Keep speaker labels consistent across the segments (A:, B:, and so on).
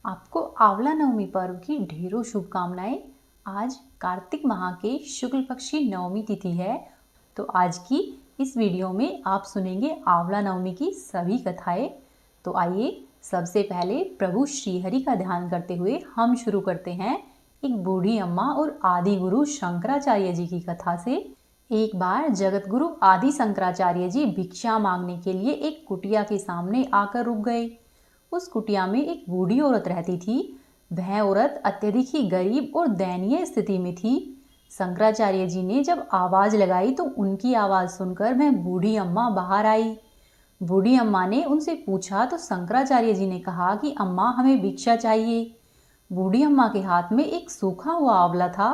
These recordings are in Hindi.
A: आपको आंवला नवमी पर्व की ढेरों शुभकामनाएं। आज कार्तिक माह के शुक्ल पक्ष की नवमी तिथि है। तो आज की इस वीडियो में आप सुनेंगे आंवला नवमी की सभी कथाएं। तो आइए सबसे पहले प्रभु श्रीहरि का ध्यान करते हुए हम शुरू करते हैं एक बूढ़ी अम्मा और आदि गुरु शंकराचार्य जी की कथा से। एक बार जगत गुरु आदि शंकराचार्य जी भिक्षा मांगने के लिए एक कुटिया के सामने आकर रुक गए। उस कुटिया में एक बूढ़ी औरत रहती थी। वह औरत अत्यधिक ही गरीब और दयनीय स्थिति में थी। शंकराचार्य जी ने जब आवाज लगाई तो उनकी आवाज सुनकर वह बूढ़ी अम्मा बाहर आई। बूढ़ी अम्मा ने उनसे पूछा तो शंकराचार्य जी ने कहा कि अम्मा, हमें भिक्षा चाहिए। बूढ़ी अम्मा के हाथ में एक सूखा हुआ आंवला था।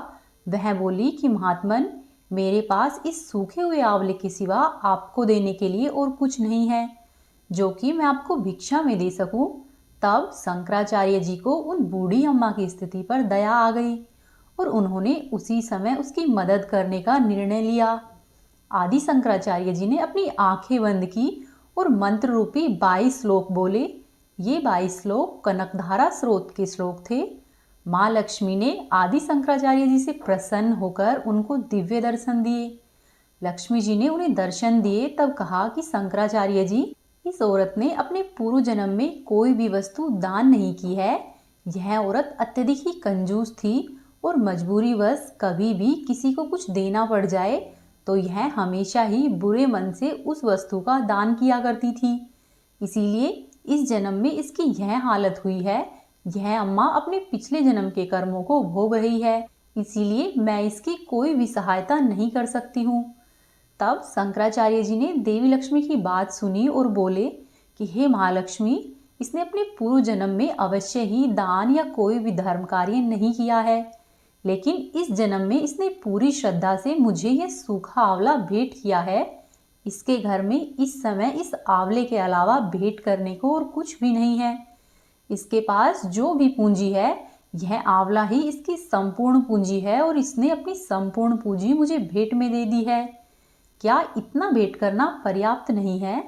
A: वह बोली कि महात्मन, मेरे पास इस सूखे हुए आंवले के सिवा आपको देने के लिए और कुछ नहीं है जो कि मैं आपको भिक्षा में दे सकूं। तब शंकराचार्य जी को उन बूढ़ी अम्मा की स्थिति पर दया आ गई और उन्होंने उसी समय उसकी मदद करने का निर्णय लिया। आदि शंकराचार्य जी ने अपनी आंखें बंद की और मंत्र रूपी 22 श्लोक बोले। ये 22 श्लोक कनकधारा स्रोत के श्लोक थे। माँ लक्ष्मी ने आदि शंकराचार्य जी से प्रसन्न होकर उनको दिव्य दर्शन दिए। लक्ष्मी जी ने उन्हें दर्शन दिए तब कहा कि शंकराचार्य जी, इस औरत ने अपने पूर्व जन्म में कोई भी वस्तु दान नहीं की है। यह औरत अत्यधिक ही कंजूस थी और मजबूरीवश कभी भी किसी को कुछ देना पड़ जाए तो यह हमेशा ही बुरे मन से उस वस्तु का दान किया करती थी। इसीलिए इस जन्म में इसकी यह हालत हुई है। यह अम्मा अपने पिछले जन्म के कर्मों को भोग रही है, इसीलिए मैं इसकी कोई भी सहायता नहीं कर सकती हूँ। तब शंकराचार्य जी ने देवी लक्ष्मी की बात सुनी और बोले कि हे महालक्ष्मी, इसने अपने पूर्व जन्म में अवश्य ही दान या कोई भी धर्म कार्य नहीं किया है, लेकिन इस जन्म में इसने पूरी श्रद्धा से मुझे यह सूखा आंवला भेंट किया है। इसके घर में इस समय इस आंवले के अलावा भेंट करने को और कुछ भी नहीं है। इसके पास जो भी पूंजी है, यह आंवला ही इसकी संपूर्ण पूंजी है और इसने अपनी संपूर्ण पूंजी मुझे भेंट में दे दी है। क्या इतना भेंट करना पर्याप्त नहीं है?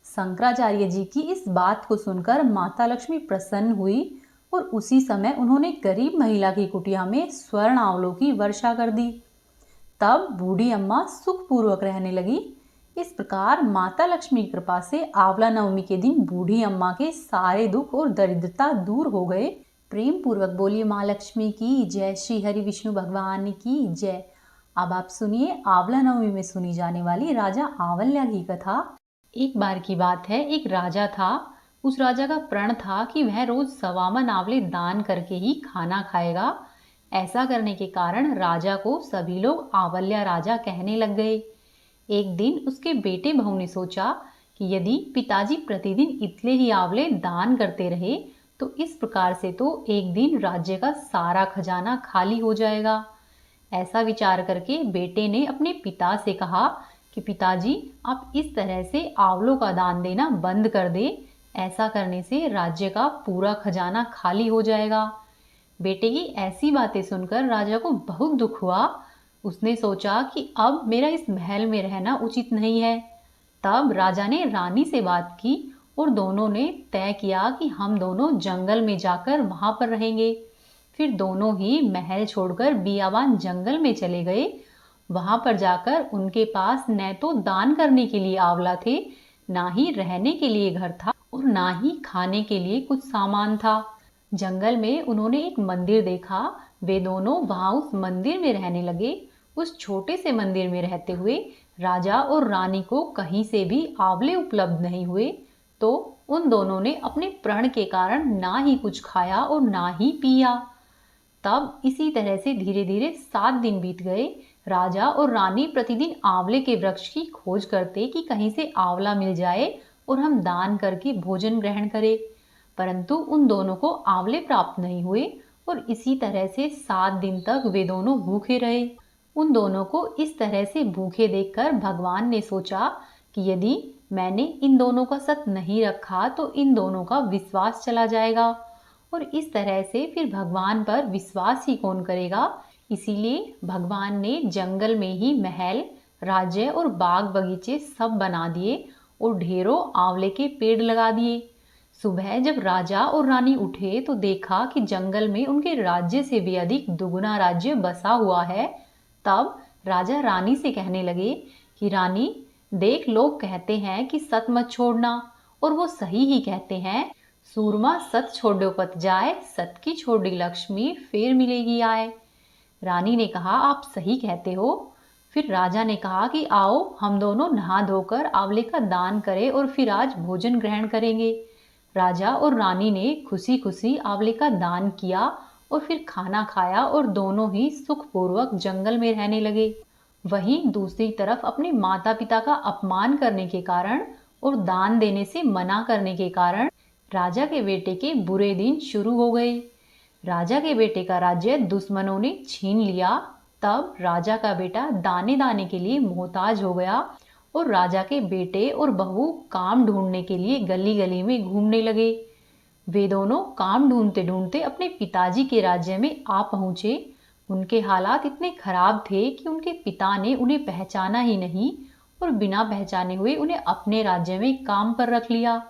A: शंकराचार्य जी की इस बात को सुनकर माता लक्ष्मी प्रसन्न हुई और उसी समय उन्होंने गरीब महिला की कुटिया में स्वर्ण आंवलों की वर्षा कर दी। तब बूढ़ी अम्मा सुखपूर्वक रहने लगी। इस प्रकार माता लक्ष्मी की कृपा से आंवला नवमी के दिन बूढ़ी अम्मा के सारे दुख और दरिद्रता दूर हो गए। प्रेम पूर्वक बोलिए माँ लक्ष्मी की जय। श्री हरि विष्णु भगवान की जय। अब आप सुनिए आंवला नवमी में सुनी जाने वाली राजा आंवल्या की कथा। एक बार की बात है, एक राजा था। उस राजा का प्रण था कि वह रोज 1.25 आंवले दान करके ही खाना खाएगा। ऐसा करने के कारण राजा को सभी लोग आंवल्या राजा कहने लग गए। एक दिन उसके बेटे बहू ने सोचा कि यदि पिताजी प्रतिदिन इतने ही आंवले दान करते रहे तो इस प्रकार से तो एक दिन राज्य का सारा खजाना खाली हो जाएगा। ऐसा विचार करके बेटे ने अपने पिता से कहा कि पिताजी, आप इस तरह से आंवलों का दान देना बंद कर दे। ऐसा करने से राज्य का पूरा खजाना खाली हो जाएगा। बेटे की ऐसी बातें सुनकर राजा को बहुत दुख हुआ। उसने सोचा कि अब मेरा इस महल में रहना उचित नहीं है। तब राजा ने रानी से बात की और दोनों ने तय किया कि हम दोनों जंगल में जाकर वहां पर रहेंगे। फिर दोनों ही महल छोड़कर बियाबान जंगल में चले गए। वहां पर जाकर उनके पास न तो दान करने के लिए आंवला थे, ना ही रहने के लिए घर था और ना ही खाने के लिए कुछ सामान था। जंगल में उन्होंने एक मंदिर देखा। वे दोनों वहां उस मंदिर में रहने लगे। उस छोटे से मंदिर में रहते हुए राजा और रानी को कहीं से भी आंवले उपलब्ध नहीं हुए, तो उन दोनों ने अपने प्रण के कारण ना ही कुछ खाया और ना ही पिया। तब इसी तरह से धीरे धीरे 7 दिन बीत गए। राजा और रानी प्रतिदिन आंवले के वृक्ष की खोज करते कि कहीं से आंवला मिल जाए और हम दान करके भोजन ग्रहण करें, परंतु उन दोनों को आंवले प्राप्त नहीं हुए और इसी तरह से 7 दिन तक वे दोनों भूखे रहे। उन दोनों को इस तरह से भूखे देखकर भगवान ने सोचा कि यदि मैंने इन दोनों का सत नहीं रखा तो इन दोनों का विश्वास चला जाएगा और इस तरह से फिर भगवान पर विश्वास ही कौन करेगा। इसीलिए भगवान ने जंगल में ही महल, राज्य और बाग बगीचे सब बना दिए और ढेरों आंवले के पेड़ लगा दिए। सुबह जब राजा और रानी उठे तो देखा कि जंगल में उनके राज्य से भी अधिक दुगुना राज्य बसा हुआ है। तब राजा रानी से कहने लगे कि रानी, देख, लोग कहते हैं कि सत मत छोड़ना, और वो सही ही कहते हैं। सूरमा सत छोड़ो पत जाए, सत की छोड़ी लक्ष्मी फिर मिलेगी आए। रानी ने कहा, आप सही कहते हो। फिर राजा ने कहा कि आओ हम दोनों नहा धोकर आंवले का दान करें और फिर आज भोजन ग्रहण करेंगे। राजा और रानी ने खुशी खुशी आंवले का दान किया और फिर खाना खाया और दोनों ही सुखपूर्वक जंगल में रहने लगे। वहीं दूसरी तरफ अपने माता पिता का अपमान करने के कारण और दान देने से मना करने के कारण राजा के बेटे के बुरे दिन शुरू हो गए। राजा के बेटे का राज्य दुश्मनों ने छीन लिया। तब राजा का बेटा दाने दाने के लिए मोहताज हो गया और राजा के बेटे और बहू काम ढूंढने के लिए गली गली में घूमने लगे। वे दोनों काम ढूंढते ढूंढते अपने पिताजी के राज्य में आ पहुंचे। उनके हालात इतने खराब थे कि उनके पिता ने उन्हें पहचाना ही नहीं और बिना पहचाने हुए उन्हें अपने राज्य में काम पर रख लिया।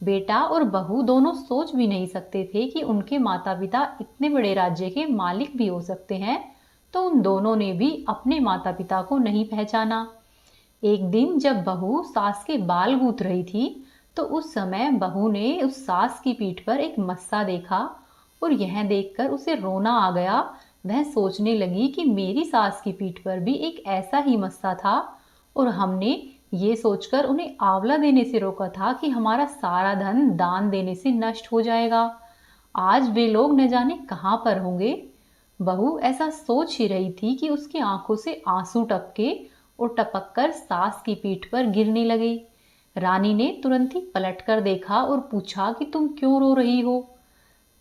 A: बेटा और बहू दोनों सोच भी नहीं सकते थे कि उनके माता पिता इतने बड़े राज्य के मालिक भी हो सकते हैं, तो उन दोनों ने भी अपने माता पिता को नहीं पहचाना। एक दिन जब बहू सास के बाल गूंथ रही थी तो उस समय बहू ने उस सास की पीठ पर एक मस्सा देखा और यह देखकर उसे रोना आ गया। वह सोचने लगी कि मेरी सास की पीठ पर भी एक ऐसा ही मस्सा था और हमने ये सोचकर उन्हें आंवला देने से रोका था कि हमारा सारा धन दान देने से नष्ट हो जाएगा। आज वे लोग न जाने कहाँ पर होंगे। बहू ऐसा सोच ही रही थी कि उसकी आंखों से आंसू टपके और टपककर सास की पीठ पर गिरने लगे। रानी ने तुरंत ही पलटकर देखा और पूछा कि तुम क्यों रो रही हो।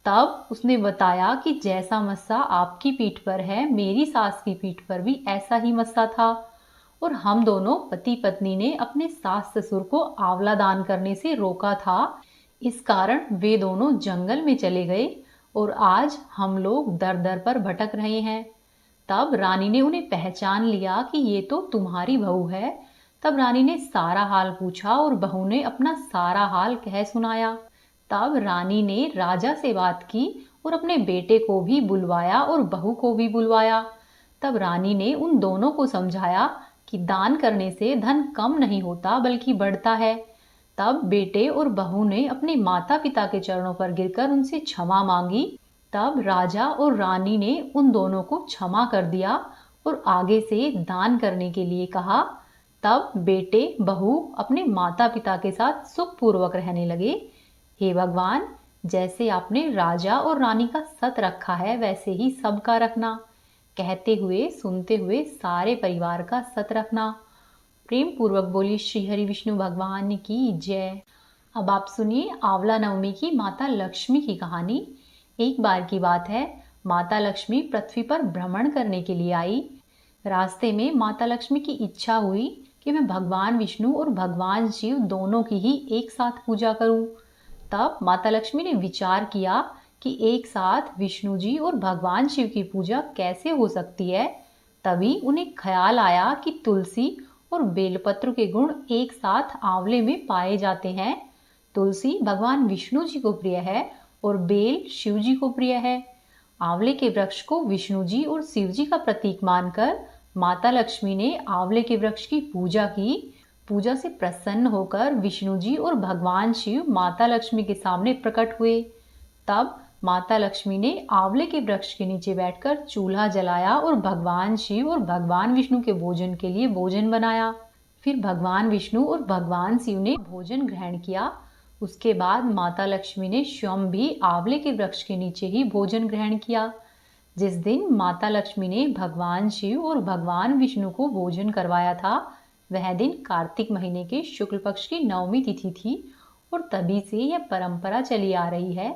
A: तब उसने बताया कि जैसा मस्सा आपकी पीठ पर है, मेरी सास की पीठ पर भी ऐसा ही मस्सा था और हम दोनों पति पत्नी ने अपने सास ससुर को आंवला दान करने से रोका था। इस कारण वे दोनों जंगल में चले गए और आज हम लोग दर दर पर भटक रहे हैं। तब रानी ने उन्हें पहचान लिया कि ये तो तुम्हारी बहू है। तब रानी ने सारा हाल पूछा और बहू ने अपना सारा हाल कह सुनाया। तब रानी ने राजा से बात की और अपने बेटे को भी बुलवाया और बहू को भी बुलवाया। तब रानी ने उन दोनों को समझाया कि दान करने से धन कम नहीं होता बल्कि बढ़ता है। तब बेटे और बहू ने अपने माता पिता के चरणों पर गिरकर उनसे क्षमा मांगी। तब राजा और रानी ने उन दोनों को क्षमा कर दिया और आगे से दान करने के लिए कहा। तब बेटे बहू अपने माता पिता के साथ सुखपूर्वक रहने लगे। हे भगवान, जैसे आपने राजा और रानी का सत रखा है वैसे ही सबका रखना। कहते हुए सुनते हुए सारे परिवार का सत रखना। प्रेम पूर्वक बोलिए श्री हरि विष्णु भगवान की जय। अब आप सुनिए आंवला नवमी की माता लक्ष्मी की कहानी। एक बार की बात है, माता लक्ष्मी पृथ्वी पर भ्रमण करने के लिए आई। रास्ते में माता लक्ष्मी की इच्छा हुई कि मैं भगवान विष्णु और भगवान शिव दोनों की ही एक साथ पूजा करूं। तब माता लक्ष्मी ने विचार किया कि एक साथ विष्णु जी और भगवान शिव की पूजा कैसे हो सकती है। तभी उन्हें ख्याल आया कि तुलसी और बेलपत्र के गुण एक साथ आंवले में पाए जाते हैं। तुलसी भगवान विष्णु जी को प्रिय है और बेल शिव जी को प्रिय है। आंवले के वृक्ष को विष्णु जी और शिव जी का प्रतीक मानकर माता लक्ष्मी ने आंवले के वृक्ष की पूजा की। पूजा से प्रसन्न होकर विष्णु जी और भगवान शिव माता लक्ष्मी के सामने प्रकट हुए। तब माता लक्ष्मी ने आंवले के वृक्ष के नीचे बैठकर चूल्हा जलाया और भगवान शिव और भगवान विष्णु के भोजन के लिए भोजन बनाया। फिर भगवान विष्णु और भगवान शिव ने भोजन ग्रहण किया। उसके बाद माता लक्ष्मी ने स्वयं भी आंवले के वृक्ष के नीचे ही भोजन ग्रहण किया। जिस दिन माता लक्ष्मी ने भगवान शिव और भगवान विष्णु को भोजन करवाया था वह दिन कार्तिक महीने के शुक्ल पक्ष की नवमी तिथि थी और तभी से यह परंपरा चली आ रही है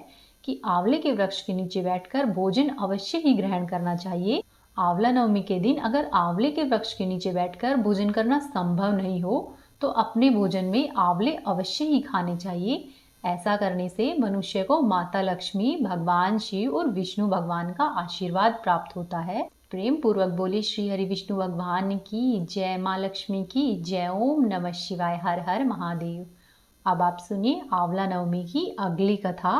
A: कि आंवले के वृक्ष के नीचे बैठकर भोजन अवश्य ही ग्रहण करना चाहिए। आंवला नवमी के दिन अगर आंवले के वृक्ष के नीचे बैठकर भोजन करना संभव नहीं हो तो अपने भोजन में आंवले अवश्य ही खाने चाहिए। ऐसा करने से मनुष्य को माता लक्ष्मी, भगवान शिव और विष्णु भगवान का आशीर्वाद प्राप्त होता है। प्रेम पूर्वक बोले श्री हरि विष्णु भगवान की जय। माँ लक्ष्मी की जय। ओम नमः शिवाय। हर हर महादेव। अब आप सुनिए आंवला नवमी की अगली कथा।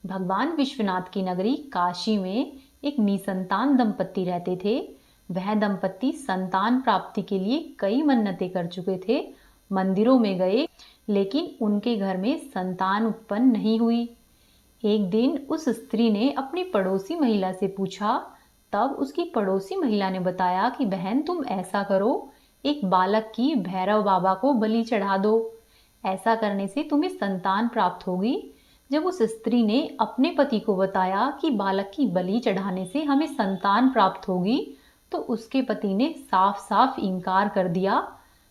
A: भगवान विश्वनाथ की नगरी काशी में एक निसंतान दंपत्ति रहते थे। वह दंपत्ति संतान प्राप्ति के लिए कई मन्नतें कर चुके थे, मंदिरों में गए, लेकिन उनके घर में संतान उत्पन्न नहीं हुई। एक दिन उस स्त्री ने अपनी पड़ोसी महिला से पूछा। तब उसकी पड़ोसी महिला ने बताया कि बहन, तुम ऐसा करो, एक बालक की भैरव बाबा को बलि चढ़ा दो। ऐसा करने से तुम्हें संतान प्राप्त होगी। जब उस स्त्री ने अपने पति को बताया कि बालक की बलि चढ़ाने से हमें संतान प्राप्त होगी, तो उसके पति ने साफ साफ इनकार कर दिया।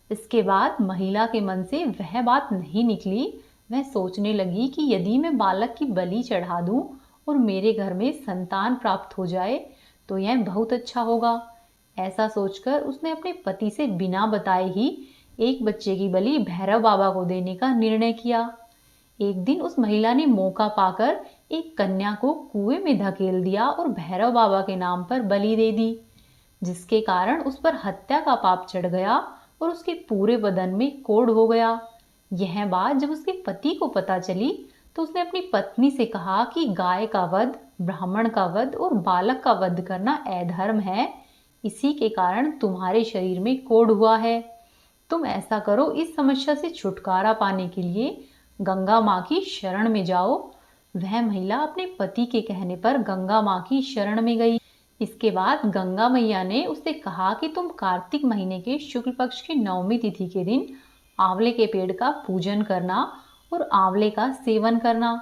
A: इसके बाद महिला के मन से वह बात नहीं निकली। वह सोचने लगी कि यदि मैं बालक की बलि चढ़ा दूं और मेरे घर में संतान प्राप्त हो जाए तो यह बहुत अच्छा होगा। ऐसा सोचकर उसने अपने पति से बिना बताए ही एक बच्चे की बलि भैरव बाबा को देने का निर्णय किया। एक दिन उस महिला ने मौका पाकर एक कन्या को कुएं में धकेल दिया और भैरव बाबा के नाम पर बलि दे दी, जिसके कारण उस पर हत्या का पाप चढ़ गया और उसके पूरे बदन में कोढ़ हो गया। यह बात जब उसके पति को पता चली तो उसने अपनी पत्नी से कहा कि गाय का वध, ब्राह्मण का वध और बालक का वध करना अधर्म है। इसी के कारण तुम्हारे शरीर में कोढ़ हुआ है। तुम ऐसा करो, इस समस्या से छुटकारा पाने के लिए गंगा माँ की शरण में जाओ। वह महिला अपने पति के कहने पर गंगा माँ की शरण में गई। इसके बाद गंगा मैया ने उससे कहा कि तुम कार्तिक महीने के शुक्ल पक्ष की नवमी तिथि के दिन आंवले के पेड़ का पूजन करना और आंवले का सेवन करना।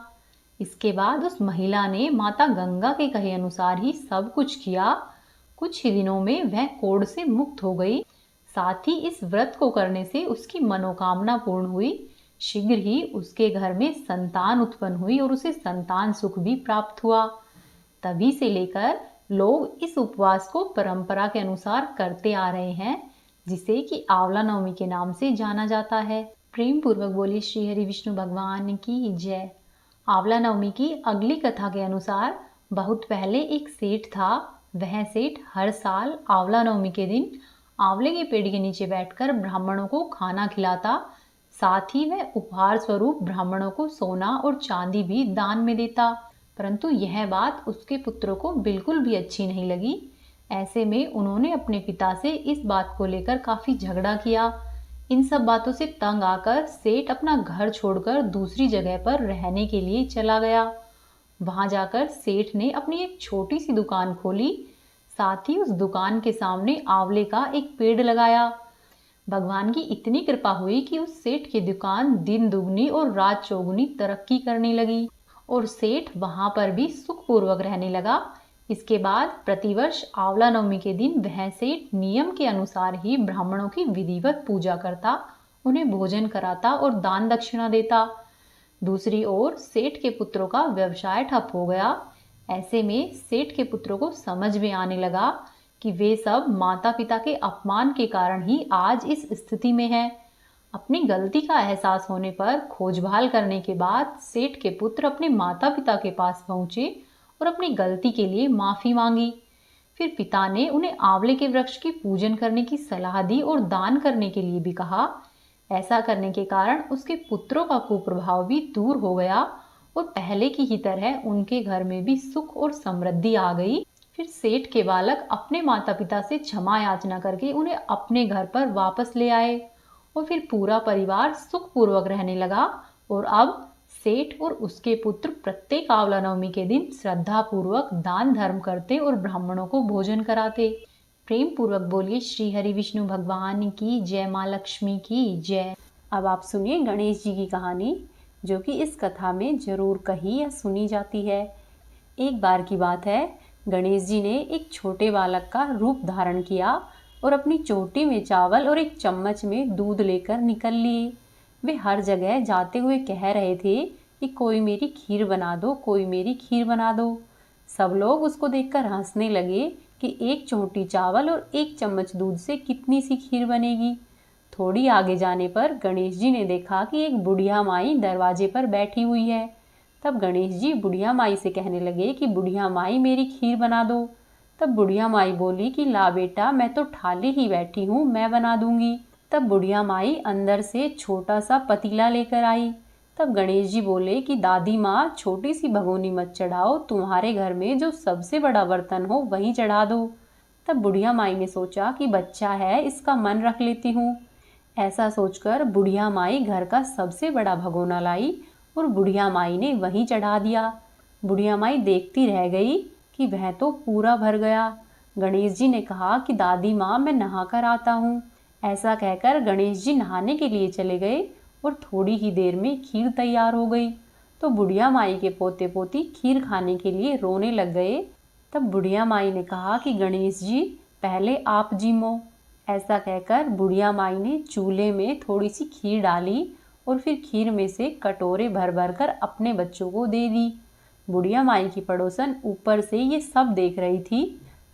A: इसके बाद उस महिला ने माता गंगा के कहे अनुसार ही सब कुछ किया। कुछ ही दिनों में वह कोढ़ से मुक्त हो गई। साथ ही इस व्रत को करने से उसकी मनोकामना पूर्ण हुई। शीघ्र ही उसके घर में संतान उत्पन्न हुई और उसे संतान सुख भी प्राप्त हुआ। तभी से लेकर लोग इस उपवास को परंपरा के अनुसार करते आ रहे हैं, जिसे कि आंवला नवमी के नाम से जाना जाता है। प्रेम पूर्वक बोलिए श्री हरि विष्णु भगवान की जय। आंवला नवमी की अगली कथा के अनुसार बहुत पहले एक सेठ था। वह सेठ हर साल आंवला नवमी के दिन आंवले के पेड़ के नीचे बैठकर ब्राह्मणों को खाना खिलाता। साथ ही वह उपहार स्वरूप ब्राह्मणों को सोना और चांदी भी दान में देता। परंतु यह बात उसके पुत्रों को बिल्कुल भी अच्छी नहीं लगी। ऐसे में उन्होंने अपने पिता से इस बात को लेकर काफी झगड़ा किया। इन सब बातों से तंग आकर सेठ अपना घर छोड़कर दूसरी जगह पर रहने के लिए चला गया। वहां जाकर सेठ ने अपनी एक छोटी सी दुकान खोली। साथ ही उस दुकान के सामने आंवले का एक पेड़ लगाया। भगवान की इतनी कृपा हुई कि उस सेठ की दुकान दिन दुगनी और रात चौगुनी तरक्की करने लगी और सेठ वहां पर भी सुखपूर्वक रहने लगा। इसके बाद प्रतिवर्ष आंवला नवमी के दिन वह सेठ नियम के अनुसार ही ब्राह्मणों की विधिवत पूजा करता, उन्हें भोजन कराता और दान दक्षिणा देता। दूसरी ओर सेठ के पुत्रों का व्यवसाय ठप हो गया। ऐसे में सेठ के पुत्रों को समझ में आने लगा कि वे सब माता पिता के अपमान के कारण ही आज इस स्थिति में हैं। अपनी गलती का एहसास होने पर खोजभाल करने के बाद सेठ के पुत्र अपने माता पिता के पास पहुंचे और अपनी गलती के लिए माफी मांगी। फिर पिता ने उन्हें आंवले के वृक्ष की पूजन करने की सलाह दी और दान करने के लिए भी कहा। ऐसा करने के कारण उसके पुत्रों का कुप्रभाव भी दूर हो गया और पहले की ही तरह उनके घर में भी सुख और समृद्धि आ गई। फिर सेठ के बालक अपने माता पिता से क्षमा याचना करके उन्हें अपने घर पर वापस ले आए और फिर पूरा परिवार सुखपूर्वक रहने लगा। और अब सेठ और उसके पुत्र प्रत्येक आंवला नवमी के दिन श्रद्धा पूर्वक दान धर्म करते और ब्राह्मणों को भोजन कराते। प्रेम पूर्वक बोलिए श्री हरि विष्णु भगवान की जय, माँ लक्ष्मी की जय। अब आप सुनिए गणेश जी की कहानी, जो कि इस कथा में जरूर कही या सुनी जाती है। एक बार की बात है, गणेश जी ने एक छोटे बालक का रूप धारण किया और अपनी चोटी में चावल और एक चम्मच में दूध लेकर निकल लिए। वे हर जगह जाते हुए कह रहे थे कि कोई मेरी खीर बना दो, कोई मेरी खीर बना दो। सब लोग उसको देखकर हंसने लगे कि एक चोटी चावल और एक चम्मच दूध से कितनी सी खीर बनेगी। थोड़ी आगे जाने पर गणेश जी ने देखा कि एक बुढ़िया माई दरवाजे पर बैठी हुई है। तब गणेश जी बुढ़िया माई से कहने लगे कि बुढ़िया माई मेरी खीर बना दो। तब बुढ़िया माई बोली कि ला बेटा, मैं तो ठाली ही बैठी हूँ, मैं बना दूंगी। तब बुढ़िया माई अंदर से छोटा सा पतीला लेकर आई, तब गणेश जी बोले कि दादी माँ, छोटी सी भगोनी मत चढ़ाओ, तुम्हारे घर में जो सबसे बड़ा बर्तन हो वहीं चढ़ा दो। तब बुढ़िया माई ने सोचा कि बच्चा है, इसका मन रख लेती हूँ। ऐसा सोचकर बुढ़िया माई घर का सबसे बड़ा भगोना लाई और बुढ़िया माई ने वहीं चढ़ा दिया। बुढ़िया माई देखती रह गई कि वह तो पूरा भर गया। गणेश जी ने कहा कि दादी माँ, मैं नहा कर आता हूँ। ऐसा कहकर गणेश जी नहाने के लिए चले गए और थोड़ी ही देर में खीर तैयार हो गई। तो बुढ़िया माई के पोते पोती खीर खाने के लिए रोने लग गए। तब बुढ़िया माई ने कहा कि गणेश जी, पहले आप जीमो। ऐसा कहकर बुढ़िया माई ने चूल्हे में थोड़ी सी खीर डाली और फिर खीर में से कटोरे भर भर कर अपने बच्चों को दे दी। बुढ़िया माई की पड़ोसन ऊपर से ये सब देख रही थी।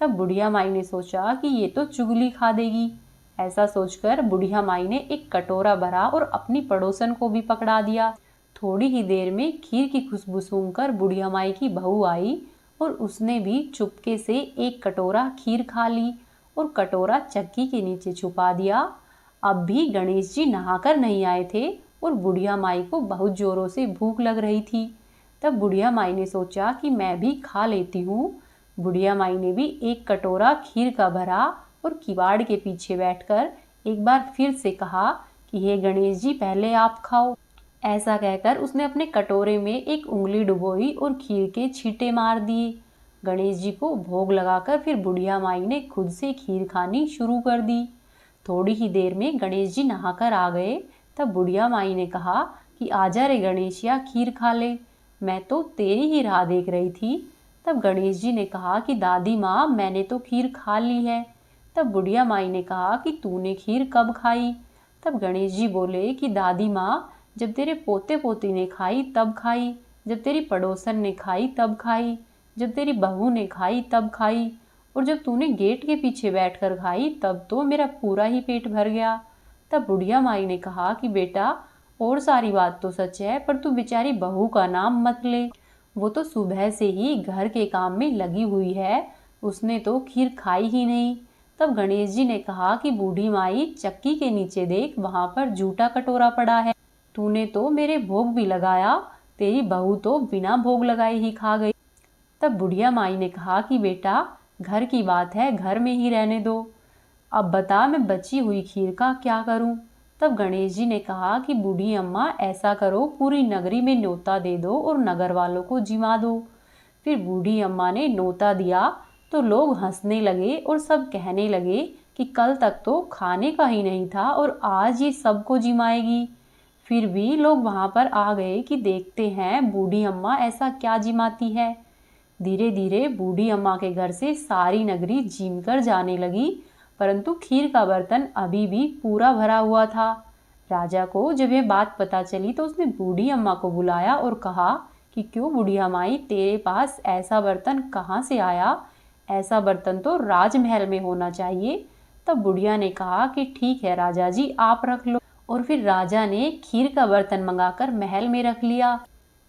A: तब बुढ़िया माई ने सोचा कि ये तो चुगली खा देगी। ऐसा सोचकर बुढ़िया माई ने एक कटोरा भरा और अपनी पड़ोसन को भी पकड़ा दिया। थोड़ी ही देर में खीर की खुशबू सूंघकर बुढ़िया माई की बहू आई और उसने भी चुपके से एक कटोरा खीर खा ली और कटोरा चक्की के नीचे छुपा दिया। अब भी गणेश जी नहाकर नहीं आए थे और बुढ़िया माई को बहुत जोरों से भूख लग रही थी। तब बुढ़िया माई ने सोचा कि मैं भी खा लेती हूँ। बुढ़िया माई ने भी एक कटोरा खीर का भरा और किवाड़ के पीछे बैठकर एक बार फिर से कहा कि हे गणेश जी, पहले आप खाओ। ऐसा कहकर उसने अपने कटोरे में एक उंगली डुबोई और खीर के छींटे मार दिए। गणेश जी को भोग लगाकर फिर बुढ़िया माई ने खुद से खीर खानी शुरू कर दी। थोड़ी ही देर में गणेश जी नहाकर आ गए। तब बुढ़िया माई ने कहा कि आजा रे गणेशिया, खीर खा ले, मैं तो तेरी ही राह देख रही थी। तब गणेश जी ने कहा कि दादी माँ, मैंने तो खीर खा ली है। तब बुढ़िया माई ने कहा कि तूने खीर कब खाई? तब गणेश जी बोले कि दादी माँ, जब तेरे पोते पोती ने खाई तब खाई, जब तेरी पड़ोसन ने खाई तब खाई, जब तेरी बहू ने खाई तब खाई, और जब तूने गेट के पीछे बैठकर खाई तब तो मेरा पूरा ही पेट भर गया। तब बुढ़िया माई ने कहा कि बेटा, और सारी बात तो सच है, पर तू बेचारी बहू का नाम मत ले। वो तो सुबह से ही घर के काम में लगी हुई है, उसने तो खीर खाई ही नहीं। तब गणेश जी ने कहा कि बूढ़ी माई, चक्की के नीचे देख, वहां पर जूठा कटोरा पड़ा है। तूने तो मेरे भोग भी लगाया, तेरी बहू तो बिना भोग लगाए ही खा गई। तब बुढ़िया माई ने कहा कि बेटा, घर की बात है, घर में ही रहने दो। अब बता, मैं बची हुई खीर का क्या करूं? तब गणेश जी ने कहा कि बूढ़ी अम्मा, ऐसा करो, पूरी नगरी में न्योता दे दो और नगर वालों को जिमा दो। फिर बूढ़ी अम्मा ने न्योता दिया तो लोग हंसने लगे और सब कहने लगे कि कल तक तो खाने का ही नहीं था और आज ये सबको जिमाएगी। फिर भी लोग वहां पर आ गए कि देखते हैं बूढ़ी अम्मा ऐसा क्या जिमाती है। धीरे धीरे बूढ़ी अम्मा के घर से सारी नगरी झीम कर जाने लगी, परंतु खीर का बर्तन अभी भी पूरा भरा हुआ था। राजा को जब यह बात पता चली तो उसने बूढ़ी अम्मा को बुलाया और कहा कि क्यों बुढ़िया माई, तेरे पास ऐसा बर्तन कहाँ से आया? ऐसा बर्तन तो राजमहल में होना चाहिए। तब बुढ़िया ने कहा कि ठीक है राजा जी, आप रख लो। और फिर राजा ने खीर का बर्तन मंगाकर महल में रख लिया।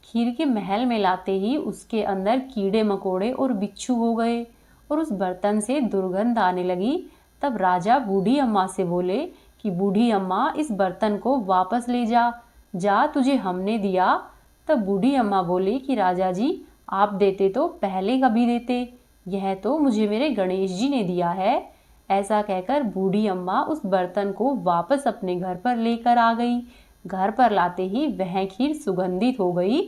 A: खीर के महल में लाते ही उसके अंदर कीड़े मकोड़े और बिच्छू हो गए और उस बर्तन से दुर्गंध आने लगी। तब राजा बूढ़ी अम्मा से बोले कि बूढ़ी अम्मा, इस बर्तन को वापस ले जा, जा, तुझे हमने दिया। तब बूढ़ी अम्मा बोली कि राजा जी, आप देते तो पहले कभी देते, यह तो मुझे मेरे गणेश जी ने दिया है। ऐसा कहकर बूढ़ी अम्मा उस बर्तन को वापस अपने घर पर लेकर आ गई। घर पर लाते ही वह खीर सुगंधित हो गई।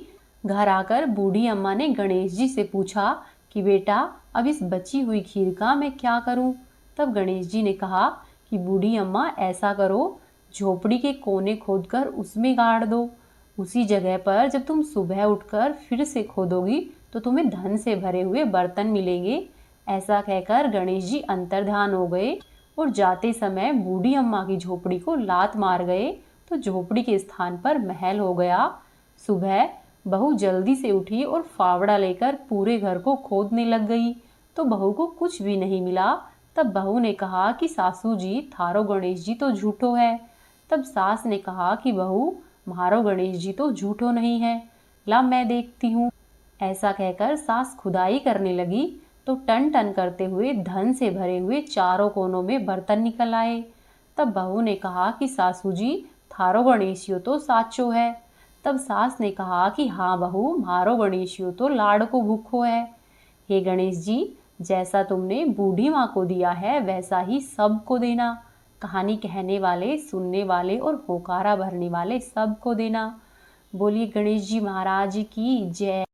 A: घर आकर बूढ़ी अम्मा ने गणेश जी से पूछा कि बेटा, अब इस बची हुई खीर का मैं क्या करूं? तब गणेश जी ने कहा कि बूढ़ी अम्मा, ऐसा करो, झोपड़ी के कोने खोदकर उसमें गाड़ दो। उसी जगह पर जब तुम सुबह उठकर फिर से खोदोगी तो तुम्हें धन से भरे हुए बर्तन मिलेंगे। ऐसा कहकर गणेश जी अंतर्धान हो गए और जाते समय बूढ़ी अम्मा की झोपड़ी को लात मार गए तो झोपड़ी के स्थान पर महल हो गया। सुबह बहू जल्दी से उठी और फावड़ा लेकर पूरे घर को खोदने लग गई तो बहू को कुछ भी नहीं मिला। तब बहू ने कहा कि सासू जी, थारो गणेश जी तो झूठो है। तब सास ने कहा कि बहू, मारो गणेश जी तो झूठो नहीं है, ला मैं देखती हूँ। ऐसा कहकर सास खुदाई करने लगी तो टन टन करते हुए धन से भरे हुए चारों कोनों में बर्तन निकल आए। तब बहू ने कहा कि सासू जी, थारो गणेशियो तो साचो है। तब सास ने कहा कि हाँ बहू, मारो गणेशियो तो लाड़ को भूखो है। हे गणेश जी, जैसा तुमने बूढ़ी माँ को दिया है वैसा ही सबको देना। कहानी कहने वाले, सुनने वाले और होकारा भरने वाले सबको देना। बोलिए गणेश जी महाराज की जय।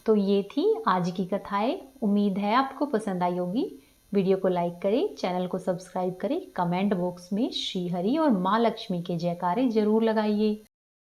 A: तो ये थी आज की कथाएं। उम्मीद है आपको पसंद आई होगी। वीडियो को लाइक करें, चैनल को सब्सक्राइब करें, कमेंट बॉक्स में श्री हरि और माँ लक्ष्मी के जयकारे जरूर लगाइए।